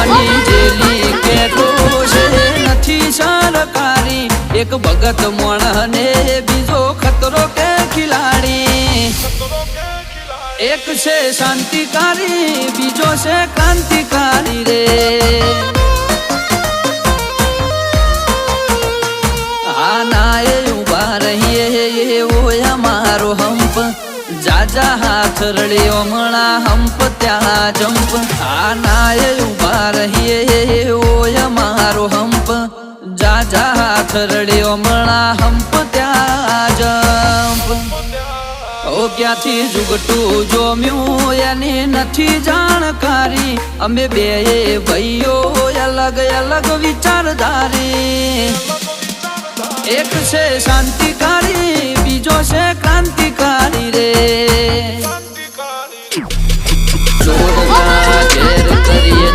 આની જેલી કેટો છે નથી સરકારી એક ભગત મોણને બીજો ખતરો કે ખિલાડી એક છે શાંતિકારી બીજો છે ક્રાંતિકારી રે આના એ ઉભા રહીએ એવો અમારો હંપ જાજા હાથ રળ્યો મણા હંપ ત્યાં જંપ આના એ ઉભા રહીએ એવો અમારો હંપ જાજા હાથ રળ્યો મણા હંપ ત્યાં જંપ ઓ ક્યાંથી જુગટું જોમ્યું એની નથી જાણકારી અમે બે ભાઈઓ અલગ અલગ વિચારધારી એક છે શાંતિકારી બીજો છે ક્રાંતિકારી રે ચોરના ઘેર કરીએ